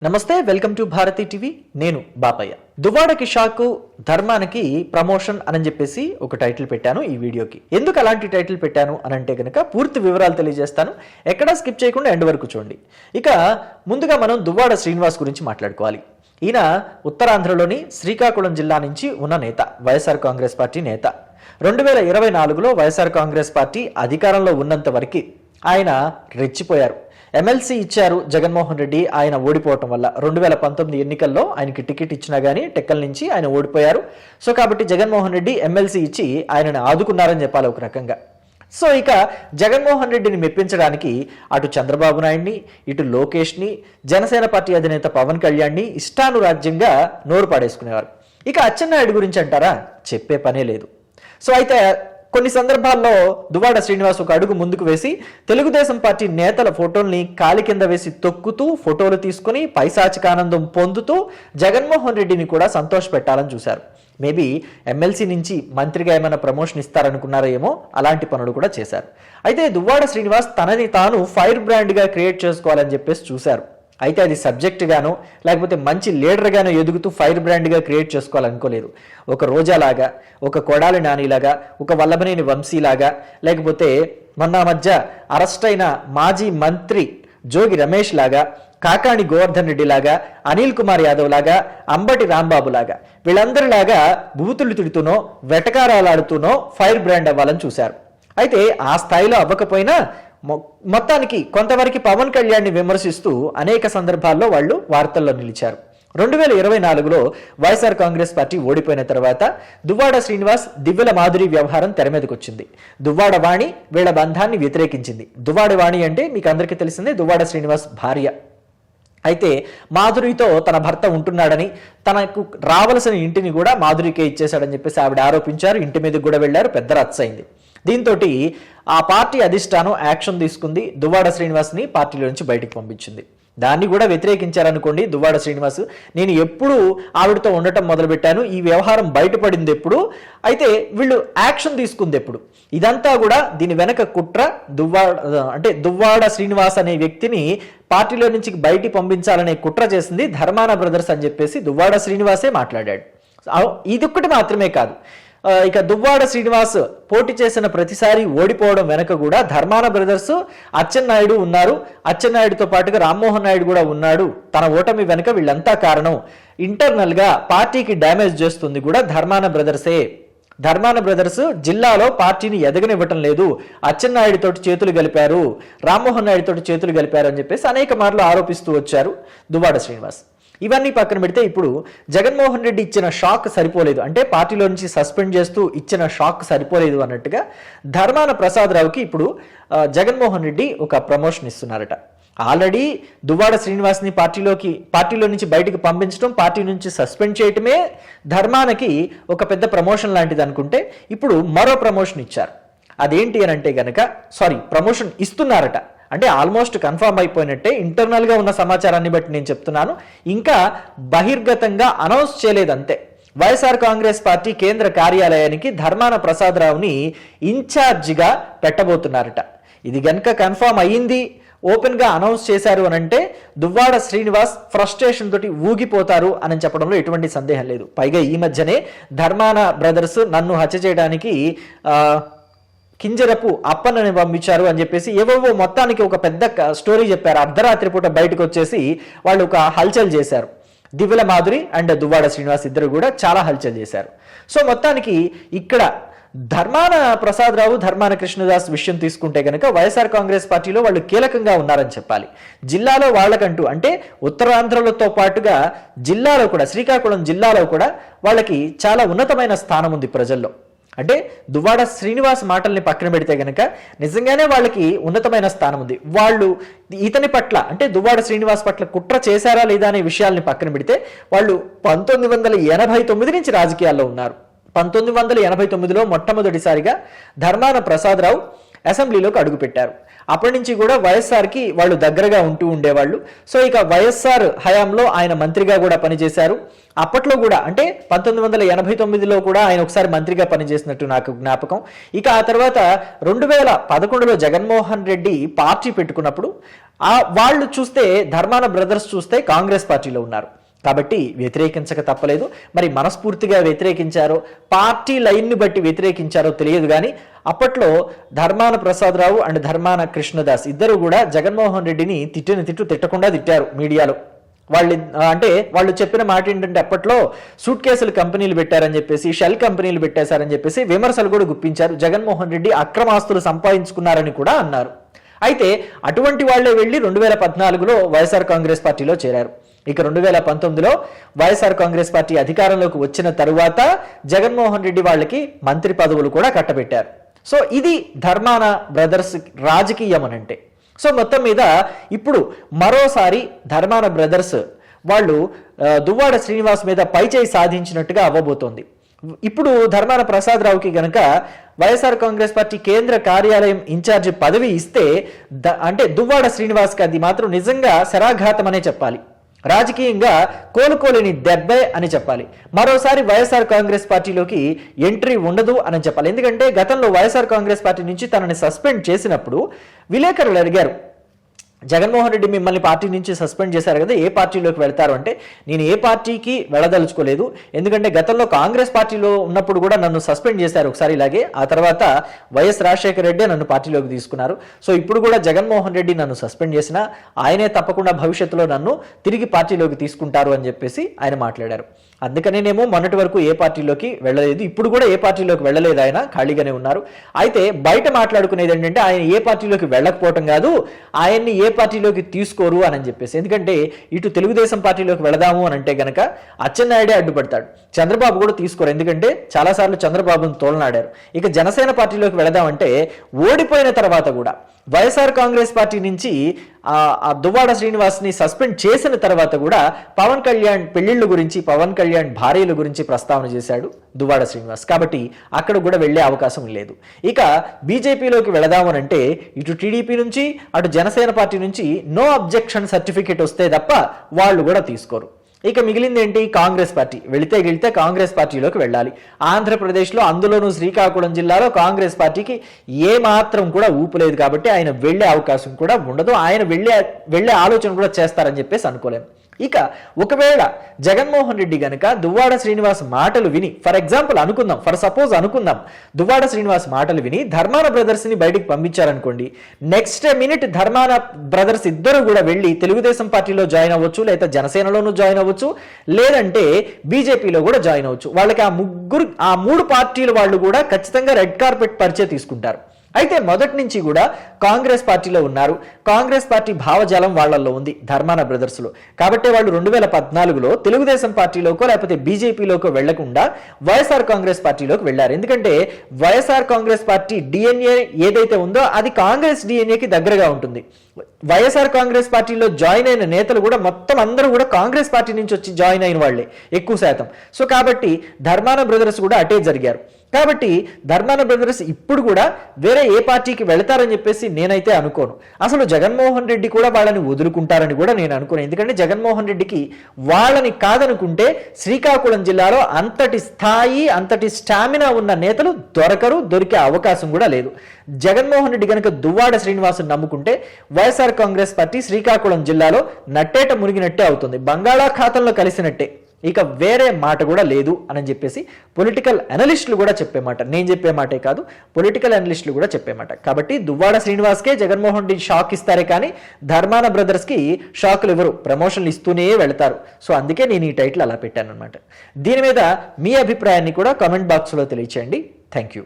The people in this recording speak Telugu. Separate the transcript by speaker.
Speaker 1: నమస్తే, వెల్కమ్ టు భారతీ టీవీ. నేను బాపయ్య. దువ్వాడకి షాకు, ధర్మానికి ప్రమోషన్ అని చెప్పేసి ఒక టైటిల్ పెట్టాను ఈ వీడియోకి. ఎందుకు అలాంటి టైటిల్ పెట్టాను అని అంటే కనుక పూర్తి వివరాలు తెలియజేస్తాను. ఎక్కడా స్కిప్ చేయకుండా ఎండ్ వరకు చూడండి. ఇక ముందుగా మనం దువ్వాడ శ్రీనివాస్ గురించి మాట్లాడుకోవాలి. ఈయన ఉత్తరాంధ్రలోని శ్రీకాకుళం జిల్లా నుంచి ఉన్న నేత, వైఎస్ఆర్ కాంగ్రెస్ పార్టీ నేత. 2024లో వైఎస్ఆర్ కాంగ్రెస్ పార్టీ అధికారంలో ఉన్నంత వరకు ఆయన రెచ్చిపోయారు. ఎమ్మెల్సీ ఇచ్చారు జగన్మోహన్ రెడ్డి, ఆయన ఓడిపోవటం వల్ల 2019 ఎన్నికల్లో ఆయనకి టికెట్ ఇచ్చినా కానీ టెక్కల్ నుంచి ఆయన ఓడిపోయారు. సో కాబట్టి జగన్మోహన్ రెడ్డి ఎమ్మెల్సీ ఇచ్చి ఆయనను ఆదుకున్నారని చెప్పాలి ఒక రకంగా. సో ఇక జగన్మోహన్ రెడ్డిని మెప్పించడానికి అటు చంద్రబాబు నాయుడిని, ఇటు లోకేష్ని, జనసేన పార్టీ అధినేత పవన్ కళ్యాణ్ని ఇష్టానురాజ్యంగా నోరు పాడేసుకునేవారు. ఇక అచ్చెన్నాయుడు గురించి అంటారా, చెప్పే పనే లేదు. సో అయితే కొన్ని సందర్భాల్లో దువ్వాడ శ్రీనివాస్ ఒక అడుగు ముందుకు వేసి తెలుగుదేశం పార్టీ నేతల ఫోటోల్ని కాలి కింద వేసి తొక్కుతూ ఫోటోలు తీసుకుని పైశాచికానందం పొందుతూ జగన్మోహన్ రెడ్డిని కూడా సంతోష పెట్టాలని చూశారు. మేబీ ఎమ్మెల్సీ నుంచి మంత్రిగా ఏమైనా ప్రమోషన్ ఇస్తారనుకున్నారో ఏమో, అలాంటి పనులు కూడా చేశారు. అయితే దువ్వాడ శ్రీనివాస్ తనని తాను ఫైర్ బ్రాండ్గా క్రియేట్ చేసుకోవాలని చెప్పేసి చూశారు. అయితే అది సబ్జెక్ట్ గానో లేకపోతే మంచి లీడర్గానో ఎదుగుతూ ఫైర్ బ్రాండ్గా క్రియేట్ చేసుకోవాలనుకోలేదు. ఒక రోజాలాగా, ఒక కొడాలి నానిలాగా, ఒక వల్లభనేని వంశీలాగా, లేకపోతే మొన్న మధ్య అరెస్ట్ అయిన మాజీ మంత్రి జోగి రమేష్ లాగా, కాకాణి గోవర్ధన్ రెడ్డి లాగా, అనిల్ కుమార్ యాదవ్ లాగా, అంబటి రాంబాబు లాగా, వీళ్ళందరిలాగా బూతులు తిడుతూనో వెటకారాలాడుతూనో ఫైర్ బ్రాండ్ అవ్వాలని చూశారు. అయితే ఆ స్థాయిలో అవ్వకపోయినా మొత్తానికి కొంతవరకు పవన్ కళ్యాణ్ని విమర్శిస్తూ అనేక సందర్భాల్లో వాళ్ళు వార్తల్లో నిలిచారు. 2024లో వైఎస్ఆర్ కాంగ్రెస్ పార్టీ ఓడిపోయిన తర్వాత దువ్వాడ శ్రీనివాస్, దివ్యల మాధురి వ్యవహారం తెర మీదకి వచ్చింది. దువ్వాడ వాణి వీళ్ళ బంధాన్ని వ్యతిరేకించింది. దువ్వాడ వాణి అంటే మీకు అందరికీ తెలిసిందే, దువ్వాడ శ్రీనివాస్ భార్య. అయితే మాధురితో తన భర్త ఉంటున్నాడని, తనకు రావలసిన ఇంటిని కూడా మాధురికే ఇచ్చేశాడని చెప్పేసి ఆవిడ ఆరోపించారు. ఇంటి మీదకి కూడా వెళ్లారు, పెద్ద రచ్చ అయింది. దీంతో ఆ పార్టీ అధిష్టానం యాక్షన్ తీసుకుంది, దువ్వాడ శ్రీనివాస్ని పార్టీలో నుంచి బయటకు పంపించింది. దాన్ని కూడా వ్యతిరేకించారనుకోండి దువ్వాడ శ్రీనివాస్. నేను ఎప్పుడు ఆవిడతో ఉండటం మొదలుపెట్టాను, ఈ వ్యవహారం బయటపడింది ఎప్పుడు, అయితే వీళ్ళు యాక్షన్ తీసుకుంది ఎప్పుడు, ఇదంతా కూడా దీని వెనక కుట్ర. దువ్వాడ శ్రీనివాస్ అనే వ్యక్తిని పార్టీలో నుంచి బయటికి పంపించాలనే కుట్ర చేసింది ధర్మాన బ్రదర్స్ అని చెప్పేసి దువ్వాడ శ్రీనివాసే మాట్లాడాడు. ఇదొక్కటి మాత్రమే కాదు, ఇక దువ్వాడ శ్రీనివాస్ పోటీ చేసిన ప్రతిసారి ఓడిపోవడం వెనక కూడా ధర్మాన బ్రదర్స్, అచ్చెన్నాయుడు ఉన్నారు. అచ్చెన్నాయుడుతో పాటుగా రామ్మోహన్ నాయుడు కూడా ఉన్నాడు. తన ఓటమి వెనక వీళ్ళంతా కారణం. ఇంటర్నల్ గా పార్టీకి డ్యామేజ్ చేస్తుంది కూడా ధర్మాన బ్రదర్సే. ధర్మాన బ్రదర్స్ జిల్లాలో పార్టీని ఎదగనివ్వటం లేదు, అచ్చెన్నాయుడితోటి చేతులు కలిపారు, రామ్మోహన్ నాయుడుతోటి చేతులు కలిపారు అని చెప్పేసి అనేక మార్లు ఆరోపిస్తూ వచ్చారు దువ్వాడ శ్రీనివాస్. ఇవన్నీ పక్కన పెడితే ఇప్పుడు జగన్మోహన్ రెడ్డి ఇచ్చిన షాక్ సరిపోలేదు, అంటే పార్టీలో నుంచి సస్పెండ్ చేస్తూ ఇచ్చిన షాక్ సరిపోలేదు అన్నట్టుగా ధర్మాన ప్రసాదరావుకి ఇప్పుడు జగన్మోహన్ రెడ్డి ఒక ప్రమోషన్ ఇస్తున్నారట. ఆల్రెడీ దువ్వాడ శ్రీనివాస్ని పార్టీలో నుంచి బయటకు పంపించడం, పార్టీ నుంచి సస్పెండ్ చేయటమే ధర్మానకి ఒక పెద్ద ప్రమోషన్ లాంటిది అనుకుంటే, ఇప్పుడు మరో ప్రమోషన్ ఇచ్చారు. అదేంటి అని అంటే గనక ప్రమోషన్ ఇస్తున్నారట. అంటే ఆల్మోస్ట్ కన్ఫర్మ్ అయిపోయినట్టే, ఇంటర్నల్గా ఉన్న సమాచారాన్ని బట్టి నేను చెప్తున్నాను, ఇంకా బహిర్గతంగా అనౌన్స్ చేయలేదంతే. వైఎస్ఆర్ కాంగ్రెస్ పార్టీ కేంద్ర కార్యాలయానికి ధర్మాన ప్రసాదరావుని ఇన్ఛార్జిగా పెట్టబోతున్నారట. ఇది గనక కన్ఫర్మ్ అయ్యింది, ఓపెన్ గా అనౌన్స్ చేశారు అని అంటే దువ్వాడ శ్రీనివాస్ ఫ్రస్ట్రేషన్ తోటి ఊగిపోతారు అని చెప్పడంలో ఎటువంటి సందేహం లేదు. పైగా ఈ మధ్యనే ధర్మాన బ్రదర్స్ నన్ను హత్య చేయడానికి కింజరపు అప్పన్నని పంపించారు అని చెప్పేసి ఏవేవో మొత్తానికి ఒక పెద్ద స్టోరీ చెప్పారు. అర్ధరాత్రి పూట బయటకు వచ్చేసి వాళ్ళు ఒక హల్చల్ చేశారు. దివ్యల మాధురి అండ్ దువ్వాడ శ్రీనివాస్ ఇద్దరు కూడా చాలా హల్చల్ చేశారు. సో మొత్తానికి ఇక్కడ ధర్మాన ప్రసాదరావు, ధర్మాన కృష్ణదాస్ విషయం తీసుకుంటే కనుక వైఎస్ఆర్ కాంగ్రెస్ పార్టీలో వాళ్ళు కీలకంగా ఉన్నారని చెప్పాలి. జిల్లాలో వాళ్ళకంటూ, అంటే ఉత్తరాంధ్రలతో పాటుగా జిల్లాలో కూడా, శ్రీకాకుళం జిల్లాలో కూడా వాళ్ళకి చాలా ఉన్నతమైన స్థానం ఉంది ప్రజల్లో. అంటే దువ్వాడ శ్రీనివాస్ మాటల్ని పక్కన పెడితే గనక నిజంగానే వాళ్ళకి ఉన్నతమైన స్థానం ఉంది. వాళ్ళు ఇతని పట్ల, అంటే దువ్వాడ శ్రీనివాస్ పట్ల కుట్ర చేశారా లేదా అనే విషయాల్ని పక్కన పెడితే వాళ్ళు 1989 నుంచి రాజకీయాల్లో ఉన్నారు. 1989లో మొట్టమొదటిసారిగా ధర్మాన ప్రసాదరావు అసెంబ్లీలోకి అడుగుపెట్టారు. అప్పటి నుంచి కూడా వైఎస్ఆర్కి వాళ్ళు దగ్గరగా ఉంటూ ఉండేవాళ్ళు. సో ఇక వైఎస్ఆర్ హయాంలో ఆయన మంత్రిగా కూడా పనిచేశారు. అప్పట్లో కూడా అంటే 1989లో కూడా ఆయన ఒకసారి మంత్రిగా పనిచేసినట్టు నాకు జ్ఞాపకం. ఇక ఆ తర్వాత 2011లో జగన్మోహన్ రెడ్డి పార్టీ పెట్టుకున్నప్పుడు వాళ్ళు చూస్తే ధర్మాన బ్రదర్స్ చూస్తే కాంగ్రెస్ పార్టీలో ఉన్నారు కాబట్టి వ్యతిరేకించక తప్పలేదు. మరి మనస్ఫూర్తిగా వ్యతిరేకించారో పార్టీ లైన్ని బట్టి వ్యతిరేకించారో తెలియదు, కానీ అప్పట్లో ధర్మాన ప్రసాదరావు అండ్ ధర్మాన కృష్ణదాస్ ఇద్దరు కూడా జగన్మోహన్ రెడ్డిని తిట్టకుండా తిట్టారు మీడియాలో. వాళ్ళు చెప్పిన మాట ఏంటంటే అప్పట్లో సూట్ కేసులు కంపెనీలు పెట్టారని చెప్పేసి, షెల్ కంపెనీలు పెట్టేశారని చెప్పేసి విమర్శలు కూడా గుప్పించారు. జగన్మోహన్ రెడ్డి అక్రమాస్తులు సంపాదించుకున్నారని కూడా అన్నారు. అయితే అటువంటి వాళ్లే వెళ్ళి 2014లో వైఎస్ఆర్ కాంగ్రెస్ పార్టీలో చేరారు. ఇక 2019లో వైఎస్ఆర్ కాంగ్రెస్ పార్టీ అధికారంలోకి వచ్చిన తరువాత జగన్మోహన్ రెడ్డి వాళ్ళకి మంత్రి పదవులు కూడా కట్టబెట్టారు. సో ఇది ధర్మాన బ్రదర్స్ రాజకీయం అనంటే. సో మొత్తం మీద ఇప్పుడు మరోసారి ధర్మాన బ్రదర్స్ వాళ్ళు దువ్వాడ శ్రీనివాస్ మీద పైచేయి సాధించినట్టుగా అవ్వబోతోంది. ఇప్పుడు ధర్మాన ప్రసాదరావుకి గనక వైఎస్ఆర్ కాంగ్రెస్ పార్టీ కేంద్ర కార్యాలయం ఇన్ఛార్జి పదవి ఇస్తే అంటే దువ్వాడ శ్రీనివాస్కి అది మాత్రం నిజంగా శరాఘాతం అనే చెప్పాలి. రాజకీయంగా కోలుకోలేని దెబ్బ అని చెప్పాలి. మరోసారి వైఎస్ఆర్ కాంగ్రెస్ పార్టీలోకి ఎంట్రీ ఉండదు అని చెప్పాలి. ఎందుకంటే గతంలో వైఎస్ఆర్ కాంగ్రెస్ పార్టీ నుంచి తనని సస్పెండ్ చేసినప్పుడు విలేకరులు అడిగారు, జగన్మోహన్ రెడ్డి మిమ్మల్ని పార్టీ నుంచి సస్పెండ్ చేశారు కదా, ఏ పార్టీలోకి వెళ్తారు అంటే నేను ఏ పార్టీకి వెళ్ళదలుచుకోలేదు. ఎందుకంటే గతంలో కాంగ్రెస్ పార్టీలో ఉన్నప్పుడు కూడా నన్ను సస్పెండ్ చేశారు ఒకసారి ఇలాగే. ఆ తర్వాత వైఎస్ రాజశేఖర రెడ్డి నన్ను పార్టీలోకి తీసుకున్నారు. సో ఇప్పుడు కూడా జగన్మోహన్ రెడ్డి నన్ను సస్పెండ్ చేసినా ఆయనే తప్పకుండా భవిష్యత్తులో నన్ను తిరిగి పార్టీలోకి తీసుకుంటారు అని చెప్పేసి ఆయన మాట్లాడారు. అందుకనేనేమో మొన్నటి వరకు ఏ పార్టీలోకి వెళ్ళలేదు, ఇప్పుడు కూడా ఏ పార్టీలోకి వెళ్ళలేదు, ఆయన ఖాళీగానే ఉన్నారు. అయితే బయట మాట్లాడుకునేది ఏంటంటే ఆయన ఏ పార్టీలోకి వెళ్ళకపోవటం కాదు, ఆయన్ని ఏ పార్టీలోకి తీసుకోరు అని చెప్పేసి. ఎందుకంటే ఇటు తెలుగుదేశం పార్టీలోకి వెళదాము అని అంటే గనక అచ్చెన్నాయుడే అడ్డుపడతాడు, చంద్రబాబు కూడా తీసుకోరు. ఎందుకంటే చాలాసార్లు చంద్రబాబును తోలనాడారు. ఇక జనసేన పార్టీలోకి వెళదామంటే ఓడిపోయిన తర్వాత కూడా వైఎస్ఆర్ కాంగ్రెస్ పార్టీ నుంచి దువ్వాడ శ్రీనివాస్ని సస్పెండ్ చేసిన తర్వాత కూడా పవన్ కళ్యాణ్ పెళ్లిళ్ళ గురించి, పవన్ కళ్యాణ్ భార్యల గురించి ప్రస్తావన చేశాడు దువ్వాడ శ్రీనివాస్. కాబట్టి అక్కడ కూడా వెళ్లే అవకాశం లేదు. ఇక బీజేపీలోకి వెళదామనంటే ఇటు టీడీపీ నుంచి అటు జనసేన పార్టీ నుంచి నో అబ్జెక్షన్ సర్టిఫికేట్ వస్తే తప్ప వాళ్ళు కూడా తీసుకోరు. ఇక మిగిలింది ఏంటి, కాంగ్రెస్ పార్టీ వెళితే కాంగ్రెస్ పార్టీలోకి వెళ్ళాలి. ఆంధ్రప్రదేశ్లో అందులోనూ శ్రీకాకుళం జిల్లాలో కాంగ్రెస్ పార్టీకి ఏ మాత్రం కూడా ఊపులేదు కాబట్టి ఆయన వెళ్లే అవకాశం కూడా ఉండదు. ఆయన వెళ్లే ఆలోచన కూడా చేస్తారని చెప్పేసి అనుకోలేము. ఇక ఒకవేళ జగన్మోహన్ రెడ్డి గనక దువ్వాడ శ్రీనివాస్ మాటలు విని సపోజ్ అనుకుందాం దువ్వాడ శ్రీనివాస్ మాటలు విని ధర్మాన బ్రదర్స్ ని బయటికి పంపించారనుకోండి, నెక్స్ట్ మినిట్ ధర్మాన బ్రదర్స్ ఇద్దరు కూడా వెళ్ళి తెలుగుదేశం పార్టీలో జాయిన్ అవ్వచ్చు, లేదా జనసేనలోనూ జాయిన్ అవ్వచ్చు, లేదంటే బీజేపీలో కూడా జాయిన్ అవ్వచ్చు. వాళ్ళకి ఆ మూడు పార్టీల వాళ్ళు కూడా ఖచ్చితంగా రెడ్ కార్పెట్ పరిచయం తీసుకుంటారు. అయితే మొదటి నుంచి కూడా కాంగ్రెస్ పార్టీలో ఉన్నారు. కాంగ్రెస్ పార్టీ భావజాలం వాళ్ళల్లో ఉంది ధర్మాన బ్రదర్స్లో. కాబట్టి వాళ్ళు 2014లో తెలుగుదేశం పార్టీలోకో లేకపోతే బీజేపీలోకో వెళ్లకుండా వైఎస్ఆర్ కాంగ్రెస్ పార్టీలోకి వెళ్లారు. ఎందుకంటే వైఎస్ఆర్ కాంగ్రెస్ పార్టీ డిఎన్ఏ ఏదైతే ఉందో అది కాంగ్రెస్ డిఎన్ఏకి దగ్గరగా ఉంటుంది. వైఎస్ఆర్ కాంగ్రెస్ పార్టీలో జాయిన్ అయిన నేతలు కూడా మొత్తం అందరూ కూడా కాంగ్రెస్ పార్టీ నుంచి వచ్చి జాయిన్ అయిన వాళ్లే ఎక్కువ శాతం. సో కాబట్టి ధర్మాన బ్రదర్స్ కూడా అటే జరిగారు. కాబట్టి ధర్మాన బ్రదర్స్ ఇప్పుడు కూడా వేరే ఏ పార్టీకి వెళతారని చెప్పేసి నేనైతే అనుకోను. అసలు జగన్మోహన్ రెడ్డి కూడా వాళ్ళని వదులుకుంటారని కూడా నేను అనుకోను. ఎందుకంటే జగన్మోహన్ రెడ్డికి వాళ్ళని కాదనుకుంటే శ్రీకాకుళం జిల్లాలో అంతటి స్థాయి, అంతటి స్టామినా ఉన్న నేతలు దొరికే అవకాశం కూడా లేదు. జగన్మోహన్ రెడ్డి కనుక దువ్వాడ శ్రీనివాసుని నమ్ముకుంటే వైఎస్ఆర్ కాంగ్రెస్ పార్టీ శ్రీకాకుళం జిల్లాలో నట్టేట మునిగినట్టే అవుతుంది, బంగాళాఖాతంలో కలిసినట్టే. ఇక వేరే మాట కూడా లేదు అని చెప్పేసి పొలిటికల్ అనలిస్టులు కూడా చెప్పే మాట, నేను చెప్పే మాటే కాదు, పొలిటికల్ అనలిస్టులు కూడా చెప్పే మాట. కాబట్టి దువ్వాడ శ్రీనివాస్కే జగన్మోహన్ రెడ్డి షాక్ ఇస్తారే కానీ ధర్మాన బ్రదర్స్కి షాకులు ఇవ్వరు, ప్రమోషన్లు ఇస్తూనే వెళతారు. సో అందుకే నేను ఈ టైటిల్ అలా పెట్టాను అనమాట. దీని మీద మీ అభిప్రాయాన్ని కూడా కామెంట్ బాక్స్లో తెలియచేయండి. Thank you.